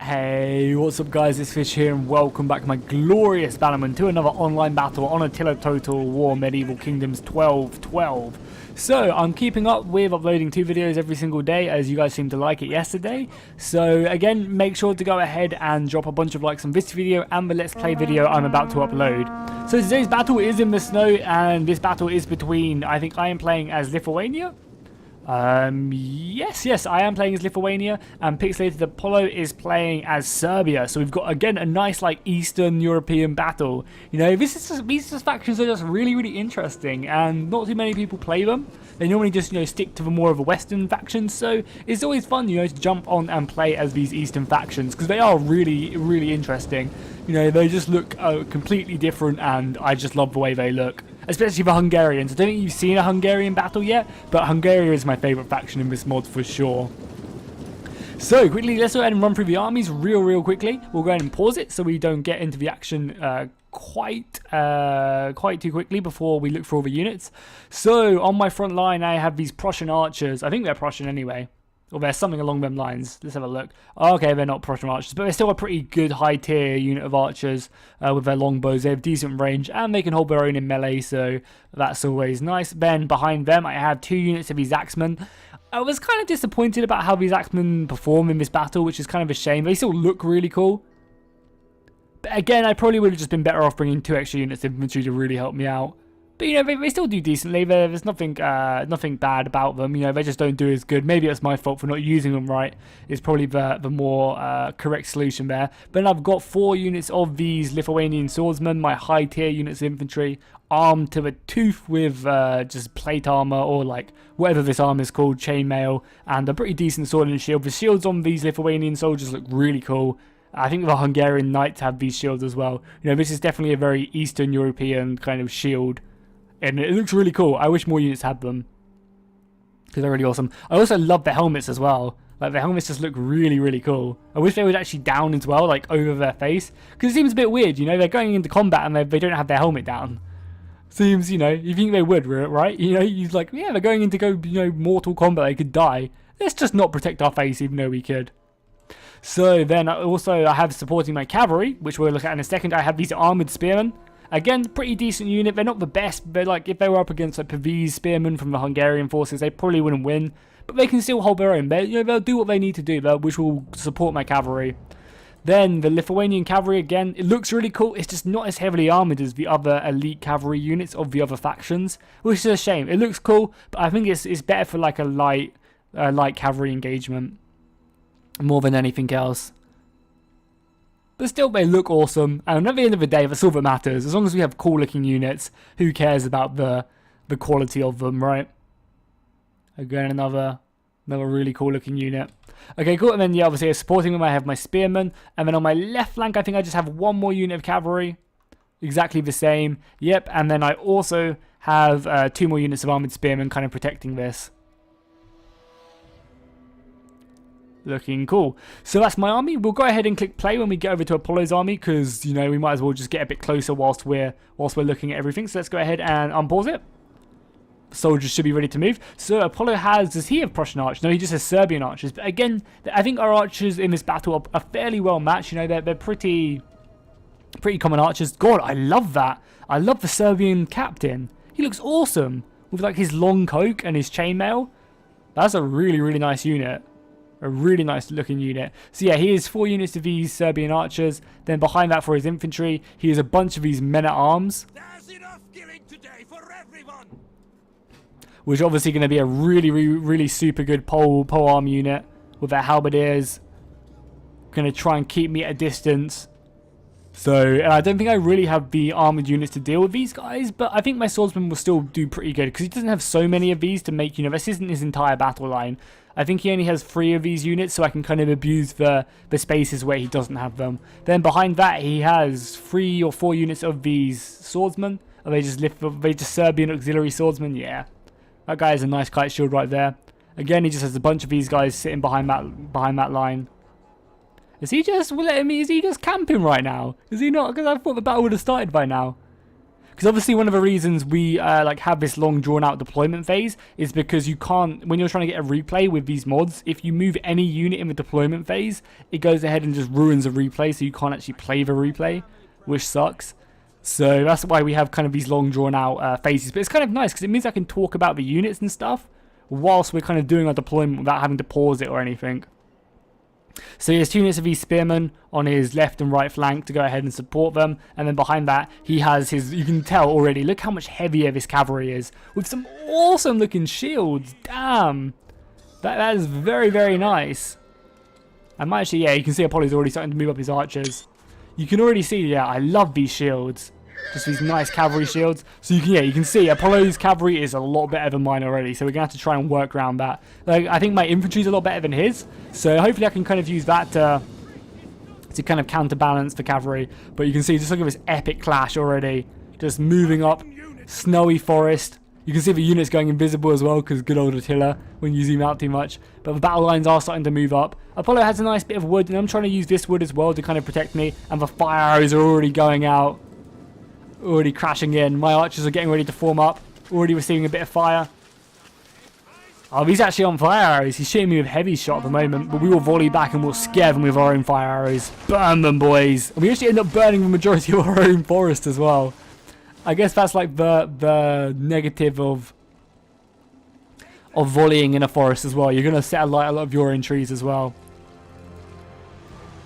Hey, what's up guys, it's Fish here and welcome back my glorious Bannerman to another online battle on Attila Total War Medieval Kingdoms 1212. So, I'm keeping up with uploading 2 videos every single day as you guys seemed to like it yesterday. So again, make sure to go ahead and drop a bunch of likes on this video and the Let's Play video I'm about to upload. So today's battle is in the snow and this battle is between, I think I am playing as Lithuania. Yes, I am playing as Lithuania, and Pixelated Apollo is playing as Serbia. So we've got again a nice like Eastern European battle. You know, these factions are just really interesting, and not too many people play them. They normally just stick to the more of a Western factions. So it's always fun to jump on and play as these Eastern factions because they are really interesting. You know, they just look completely different, and I just love the way they look. Especially the Hungarians. I don't think you've seen a Hungarian battle yet, but Hungary is my favourite faction in this mod for sure. So quickly, let's go ahead and run through the armies real quickly. We'll go ahead and pause it so we don't get into the action quite too quickly before we look for all the units. So on my front line, I have these Prussian archers. I think they're Prussian anyway. Or there's something along them lines. Let's have a look. Oh, okay, they're not Prussian archers, but they're still a pretty good high-tier unit of archers with their longbows. They have decent range, and they can hold their own in melee, so that's always nice. Then behind them, I have 2 units of these axemen. I was kind of disappointed about how these axemen perform in this battle, which is kind of a shame. They still look really cool. But again, I probably would have just been better off bringing 2 extra units of infantry to really help me out. But, they still do decently. There's nothing bad about them. They just don't do as good. Maybe it's my fault for not using them right. It's probably the more correct solution there. But then I've got 4 units of these Lithuanian swordsmen, my high-tier units of infantry, armed to the tooth with just plate armor, or like whatever this armor is called, chainmail, and a pretty decent sword and shield. The shields on these Lithuanian soldiers look really cool. I think the Hungarian knights have these shields as well. This is definitely a very Eastern European kind of shield. And it looks really cool. I wish more units had them, because they're really awesome. I also love the helmets as well. Like, the helmets just look really cool. I wish they would actually down as well, like over their face, because it seems a bit weird. They're going into combat and they don't have their helmet down. Seems, you think they would, right? You're like, yeah, they're going into Mortal Kombat. They could die. Let's just not protect our face, even though we could. So then also I have supporting my cavalry, which we'll look at in a second. I have these armored spearmen. Again, pretty decent unit. They're not the best, but like if they were up against like Pavese spearmen from the Hungarian forces, they probably wouldn't win. But they can still hold their own. They'll do what they need to do, which will support my cavalry. Then the Lithuanian cavalry, again, it looks really cool. It's just not as heavily armoured as the other elite cavalry units of the other factions, which is a shame. It looks cool, but I think it's better for like a light cavalry engagement more than anything else. But still, they look awesome, and at the end of the day, that's all that matters. As long as we have cool-looking units, who cares about the quality of them, right? Again, another really cool-looking unit. Okay, cool. And then, yeah, obviously, supporting them, I have my spearmen. And then on my left flank, I think I just have 1 more unit of cavalry. Exactly the same. Yep, and then I also have 2 more units of armoured spearmen kind of protecting this. Looking cool. So that's my army. We'll go ahead and click play when we get over to Apollo's army, because we might as well just get a bit closer whilst we're looking at everything. So let's go ahead and unpause it. Soldiers should be ready to move. So Apollo does he have Prussian archers? No, he just has Serbian archers. But again, I think our archers in this battle are fairly well matched. They're pretty common archers. God, I love that. I love the Serbian captain. He looks awesome with like his long coat and his chainmail. That's a really nice unit. A really nice looking unit. So yeah, he has 4 units of these Serbian archers. Then behind that for his infantry, he has a bunch of these men-at-arms. There's enough killing today for everyone. Which is obviously going to be a really super good pole arm unit with their halberdiers. Going to try and keep me at a distance. So, and I don't think I really have the armoured units to deal with these guys, but I think my swordsman will still do pretty good, because he doesn't have so many of these to make, this isn't his entire battle line. I think he only has 3 of these units, so I can kind of abuse the spaces where he doesn't have them. Then behind that, he has 3 or 4 units of these swordsmen. Are they just Serbian auxiliary swordsmen? Yeah. That guy has a nice kite shield right there. Again, he just has a bunch of these guys sitting behind that line. Is he just camping right now? Is he not? Because I thought the battle would have started by now. Because obviously one of the reasons we like have this long drawn out deployment phase is because you can't, when you're trying to get a replay with these mods, if you move any unit in the deployment phase, it goes ahead and just ruins the replay, so you can't actually play the replay, which sucks. So that's why we have kind of these long drawn out phases. But it's kind of nice because it means I can talk about the units and stuff whilst we're kind of doing our deployment without having to pause it or anything. So he has 2 units of these spearmen on his left and right flank to go ahead and support them. And then behind that, he has his, you can tell already, look how much heavier this cavalry is. With some awesome looking shields. Damn. That is very, very nice. I might actually, yeah, you can see Apollo's already starting to move up his archers. You can already see, yeah, I love these shields. Just these nice cavalry shields. So you can, yeah, you can see Apollo's cavalry is a lot better than mine already. So we're gonna have to try and work around that. Like, I think my infantry is a lot better than his. So hopefully I can kind of use that to kind of counterbalance the cavalry. But you can see, just look at this epic clash already. Just moving up, snowy forest. You can see the units going invisible as well because good old Attila when you zoom out too much. But the battle lines are starting to move up. Apollo has a nice bit of wood, and I'm trying to use this wood as well to kind of protect me. And the fire arrows are already going out. Already crashing in. My archers are getting ready to form up. Already receiving a bit of fire. Oh, he's actually on fire arrows. He's shooting me with heavy shot at the moment. But we will volley back and we'll scare them with our own fire arrows. Burn them, boys. And we actually end up burning the majority of our own forest as well. I guess that's like the negative of volleying in a forest as well. You're going to set alight a lot of your own trees as well.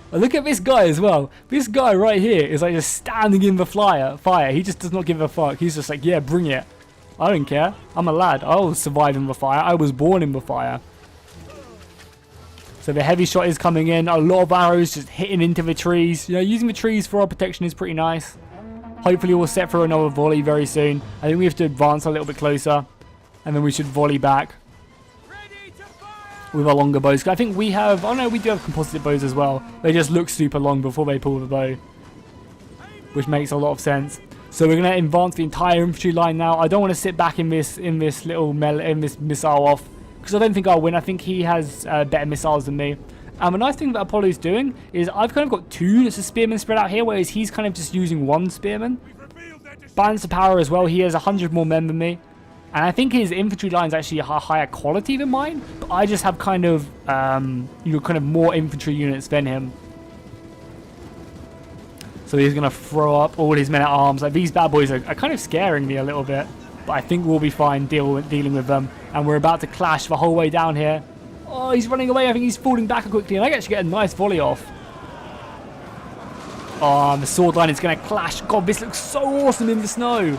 Look at this guy as well. This guy right here is like just standing in the fire. He just does not give a fuck. He's just like, yeah, bring it. I don't care. I'm a lad. I'll survive in the fire. I was born in the fire. So the heavy shot is coming in. A lot of arrows just hitting into the trees. You know, using the trees for our protection is pretty nice. Hopefully we'll set through another volley very soon. I think we have to advance a little bit closer. And then we should volley back with our longer bows. I think we have, oh no, we do have composite bows as well. They just look super long before they pull the bow, which makes a lot of sense. So we're going to advance the entire infantry line now. I don't want to sit back in this missile off, because I don't think I'll win. I think he has better missiles than me. And the nice thing that Apollo's doing is I've kind of got 2 units of spearmen spread out here, whereas he's kind of just using 1 spearman. Balance of power as well. He has 100 more men than me. And I think his infantry line is actually a higher quality than mine. But I just have kind of, you know, kind of more infantry units than him. So he's going to throw up all his men at arms. Like, these bad boys are kind of scaring me a little bit. But I think we'll be fine dealing with them. And we're about to clash the whole way down here. Oh, he's running away. I think he's falling back quickly. And I actually get a nice volley off. Oh, and the sword line is going to clash. God, this looks so awesome in the snow.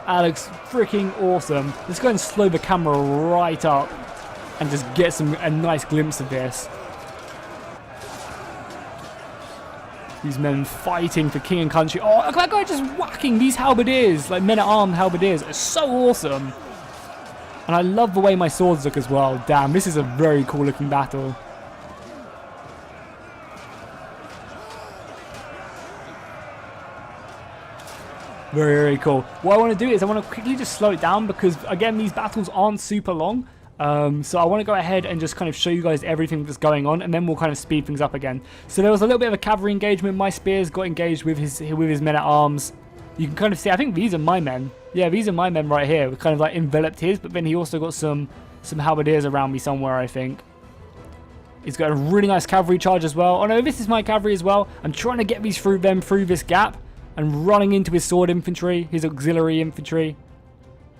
That looks freaking awesome. Let's go and slow the camera right up and just get a nice glimpse of this. These men fighting for king and country. Oh, look at that guy just whacking these halberdiers, like men-at-arms halberdiers. It's so awesome. And I love the way my swords look as well. Damn, this is a very cool looking battle. Very, very cool. What I want to do is I want to quickly just slow it down because, again, these battles aren't super long. So I want to go ahead and just kind of show you guys everything that's going on, and then we'll kind of speed things up again. So there was a little bit of a cavalry engagement. My spears got engaged with his men-at-arms. You can kind of see, I think these are my men. Yeah, these are my men right here. We kind of like enveloped his, but then he also got some halberdiers around me somewhere, I think. He's got a really nice cavalry charge as well. Oh no, this is my cavalry as well. I'm trying to get these through this gap and running into his sword infantry, his auxiliary infantry.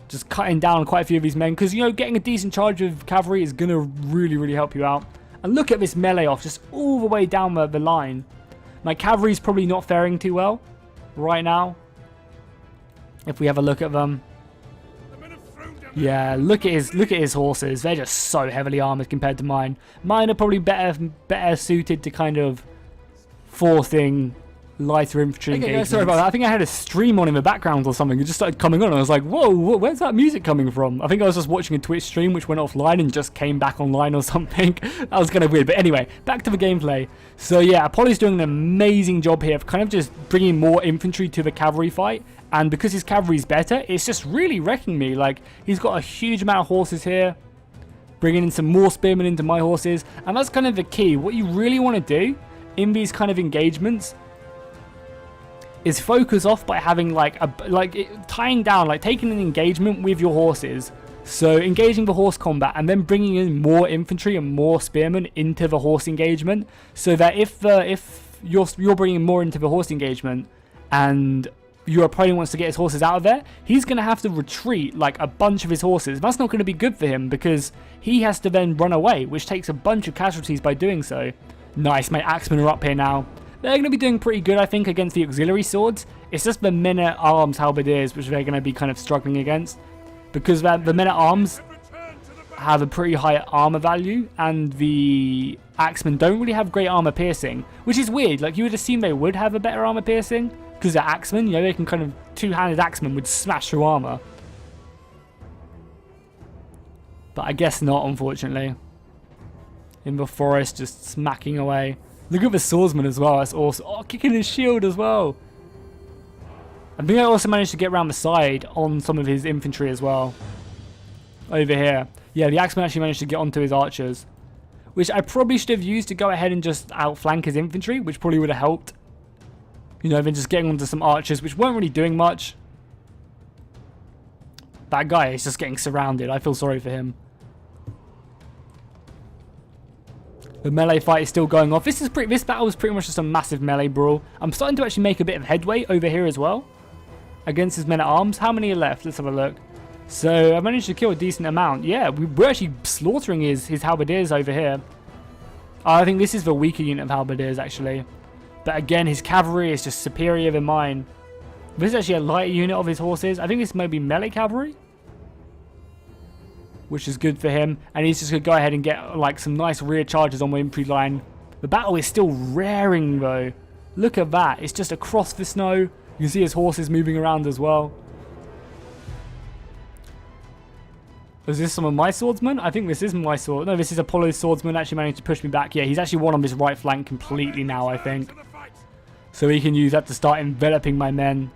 Just cutting down quite a few of his men because, you know, getting a decent charge of cavalry is going to really, really help you out. And look at this melee off just all the way down the line. My cavalry is probably not faring too well right now. If we have a look at them. Yeah, look at his horses. They're just so heavily armored compared to mine. Mine are probably better suited to kind of forcing lighter infantry engagements. Sorry about that. I think I had a stream on in the background or something. It just started coming on. And I was like, whoa, where's that music coming from? I think I was just watching a Twitch stream which went offline and just came back online or something. That was kind of weird. But anyway, back to the gameplay. So yeah, Apollo's doing an amazing job here of kind of just bringing more infantry to the cavalry fight. And because his cavalry's better, it's just really wrecking me. Like, he's got a huge amount of horses here. Bringing in some more spearmen into my horses. And that's kind of the key. What you really want to do in these kind of engagements is focus off by having like tying down, like taking an engagement with your horses. So engaging the horse combat and then bringing in more infantry and more spearmen into the horse engagement, so that if you're bringing more into the horse engagement and your opponent wants to get his horses out of there, he's going to have to retreat like a bunch of his horses. That's not going to be good for him because he has to then run away, which takes a bunch of casualties by doing so. Nice, my axemen are up here now. They're going to be doing pretty good, I think, against the auxiliary swords. It's just the men-at-arms halberdiers which they're going to be kind of struggling against, because the men-at-arms have a pretty high armor value, and the axemen don't really have great armor piercing, which is weird. Like, you would assume they would have a better armor piercing, because they're axemen, you know, they can kind of, two-handed axemen would smash through armor. But I guess not, unfortunately. In the forest, just smacking away. Look at the swordsman as well, that's awesome. Oh, kicking his shield as well. I think I also managed to get around the side on some of his infantry as well. Over here. Yeah, the axeman actually managed to get onto his archers, which I probably should have used to go ahead and just outflank his infantry, which probably would have helped. You know, then just getting onto some archers, which weren't really doing much. That guy is just getting surrounded. I feel sorry for him. The melee fight is still going off. This battle was pretty much just a massive melee brawl. I'm starting to actually make a bit of headway over here as well against his men-at-arms. How many are left? Let's have a look. So I managed to kill a decent amount. Yeah, we're actually slaughtering his halberdiers over here. I think this is the weaker unit of halberdiers, actually. But again, his cavalry is just superior than mine. This is actually a lighter unit of his horses. I think this may be melee cavalry, which is good for him. And he's just going to go ahead and get like some nice rear charges on my infantry line. The battle is still raring, though. Look at that. It's just across the snow. You can see his horses moving around as well. Is this some of my swordsmen? I think this is my sword. No, this is Apollo's swordsman. Actually managed to push me back. Yeah, he's actually won on this right flank completely now, I think. So he can use that to start enveloping my men.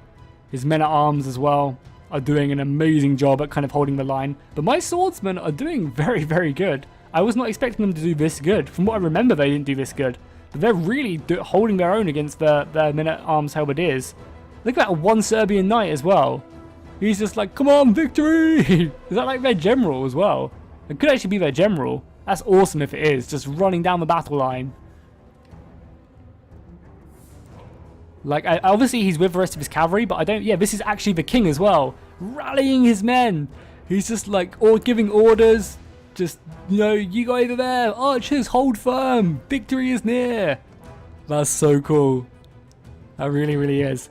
His men-at-arms as well are doing an amazing job at kind of holding the line. But my swordsmen are doing very, very good. I was not expecting them to do this good. From what I remember, they didn't do this good. But they're really holding their own against the men-at-arms halberdiers. Look at that one Serbian knight as well. He's just like, come on, victory! Is that like their general as well? It could actually be their general. That's awesome if it is. Just running down the battle line. Like, obviously he's with the rest of his cavalry, but I don't... Yeah, this is actually the king as well. Rallying his men. He's just like, giving orders. Just, you know, you go over there. Archers, hold firm. Victory is near. That's so cool. That really, really is.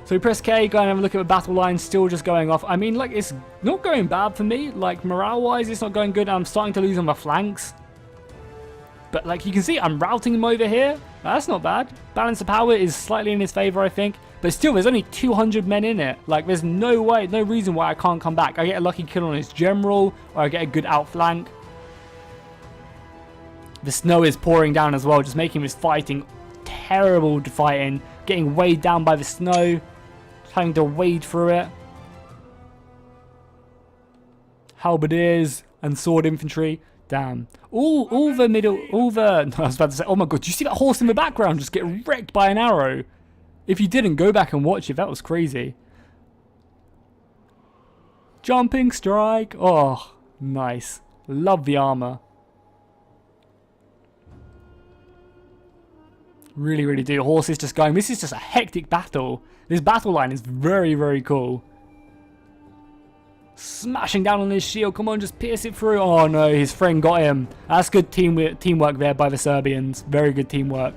So press K, go and have a look at the battle line, still just going off. I mean, like, it's not going bad for me. Like, morale-wise, it's not going good. I'm starting to lose on my flanks. But, like, you can see I'm routing him over here. That's not bad. Balance of power is slightly in his favor, I think. But still, there's only 200 men in it. Like, there's no way, no reason why I can't come back. I get a lucky kill on his general, or I get a good outflank. The snow is pouring down as well, just making this fighting terrible fighting. Getting weighed down by the snow. Having to wade through it. Halberdiers and sword infantry. Damn. All the middle, no, I was about to say, oh my god, do you see that horse in the background just get wrecked by an arrow? If you didn't, go back and watch it. That was crazy. Jumping strike. Oh, nice. Love the armor. Really, really do. Horses just going. This is just a hectic battle. This battle line is very, very cool. Smashing down on his shield. Come on, just pierce it through. Oh no, his friend got him. That's good teamwork there by the Serbians. Very good teamwork.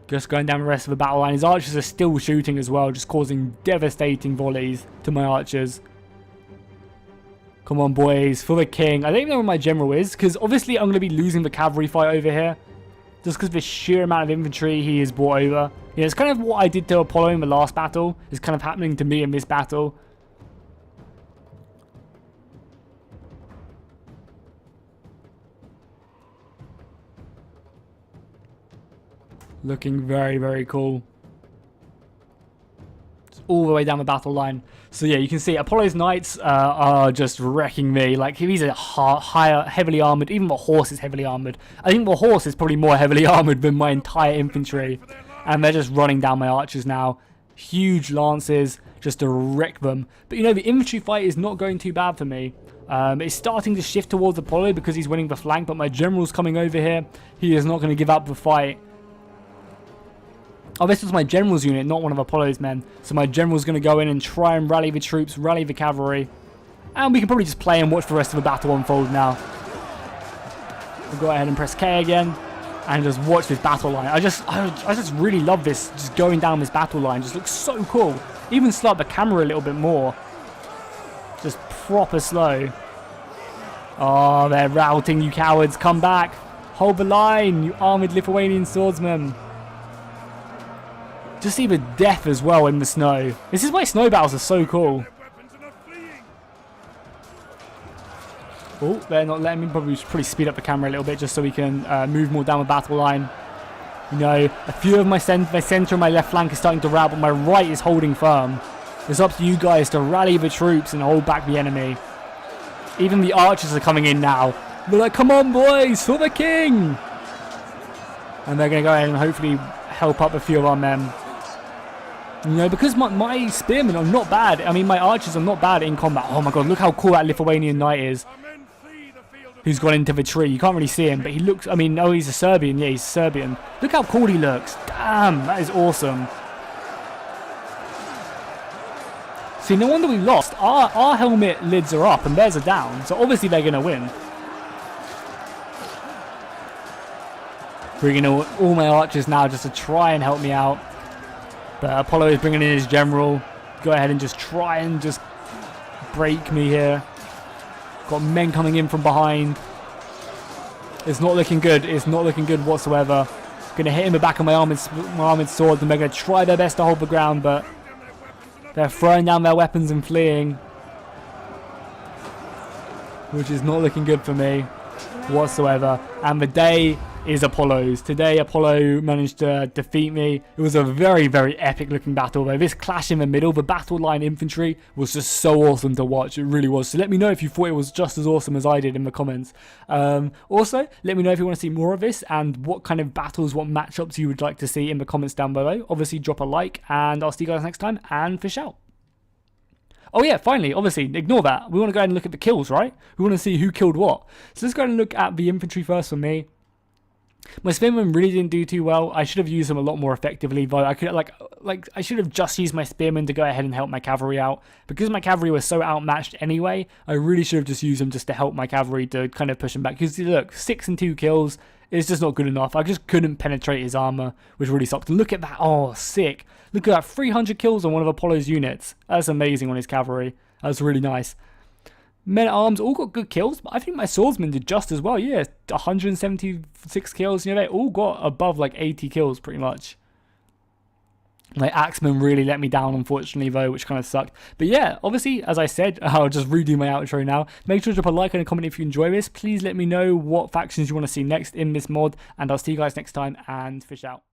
Just going down the rest of the battle line. His archers are still shooting as well, just causing devastating volleys to my archers. Come on, boys, for the king. I don't even know where my general is, because obviously I'm going to be losing the cavalry fight over here. Just because of the sheer amount of infantry he has brought over. Yeah, it's kind of what I did to Apollo in the last battle. Is kind of happening to me in this battle. Looking very, very cool. Just all the way down the battle line. So yeah, you can see Apollo's knights are just wrecking me. Like, these are higher, heavily armored. Even the horse is heavily armored. I think the horse is probably more heavily armored than my entire infantry. And they're just running down my archers now. Huge lances just to wreck them. But you know, the infantry fight is not going too bad for me. It's starting to shift towards Apollo because he's winning the flank, but my general's coming over here. He is not going to give up the fight. Oh, this was my general's unit, not one of Apollo's men. So my general's going to go in and try and rally the troops, rally the cavalry. And we can probably just play and watch the rest of the battle unfold now. We'll go ahead and press K again and just watch this battle line. I just really love this, just going down this battle line. Just looks so cool. Even slow up the camera a little bit more. Just proper slow. Oh, they're routing, you cowards. Come back. Hold the line, you armored Lithuanian swordsmen. Just see the death as well in the snow. This is why snow battles are so cool. Oh, they're not letting me. Probably should speed up the camera a little bit just so we can move more down the battle line. You know, a few of my center and my left flank is starting to rout, but my right is holding firm. It's up to you guys to rally the troops and hold back the enemy. Even the archers are coming in now. They're like, come on, boys, for the king! And they're going to go ahead and hopefully help up a few of our men. You know, because my spearmen are not bad. I mean, my archers are not bad in combat. Oh my god, look how cool that Lithuanian knight is. Who's gone into the tree. You can't really see him, but he looks... I mean, oh, he's a Serbian. Yeah, he's Serbian. Look how cool he looks. Damn, that is awesome. See, no wonder we lost. Our helmet lids are up and theirs are down. So obviously they're going to win. Bringing all my archers now just to try and help me out. But Apollo is bringing in his general. Go ahead and just try and just break me here. Got men coming in from behind. It's not looking good. It's not looking good whatsoever. Going to hit in the back of my armored sword. And they're going to try their best to hold the ground. But they're throwing down their weapons and fleeing. Which is not looking good for me whatsoever. And the day is Apollo's. Today Apollo managed to defeat me. It was a very, very epic looking battle though. This clash in the middle, the battle line infantry, was just so awesome to watch. It really was. So let me know if you thought it was just as awesome as I did in the comments. Also, let me know if you want to see more of this and what kind of battles, what matchups you would like to see in the comments down below. Obviously drop a like and I'll see you guys next time and fish out. Oh yeah, finally, obviously, ignore that. We want to go ahead and look at the kills, right? We want to see who killed what. So let's go ahead and look at the infantry first for me. My spearmen really didn't do too well. I should have used them a lot more effectively, though. I could I should have just used my spearmen to go ahead and help my cavalry out. Because my cavalry was so outmatched anyway, I really should have just used them just to help my cavalry to kind of push them back. Because look, 6 and 2 kills is just not good enough. I just couldn't penetrate his armor, which really sucked. And look at that. Oh, sick. Look at that. 300 kills on one of Apollo's units. That's amazing on his cavalry. That's really nice. Men at arms all got good kills, but I think my swordsmen did just as well. Yeah, 176 kills. You know, they all got above like 80 kills pretty much. My axemen really let me down, unfortunately, though, which kind of sucked. But yeah, obviously, as I said, I'll just redo my outro now. Make sure to drop a like and a comment if you enjoy this. Please let me know what factions you want to see next in this mod, and I'll see you guys next time, and fish out.